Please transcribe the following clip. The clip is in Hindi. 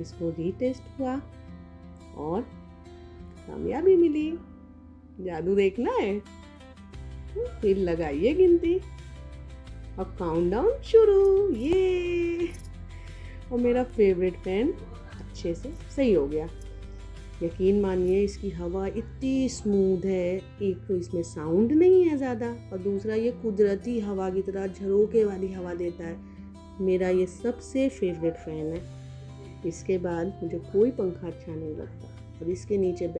इसको रीटेस्ट हुआ और कामयाबी मिली। जादू देखना है तो फिर लगाइए गिनती और काउंटडाउन शुरू। ये और मेरा फेवरेट फैन अच्छे से सही हो गया। यकीन मानिए इसकी हवा इतनी स्मूथ है, एक तो इसमें साउंड नहीं है ज़्यादा और दूसरा ये कुदरती हवा की तरह झरोके वाली हवा देता है। मेरा ये सबसे फेवरेट फ़ैन है। इसके बाद मुझे कोई पंखा अच्छा नहीं लगता और इसके नीचे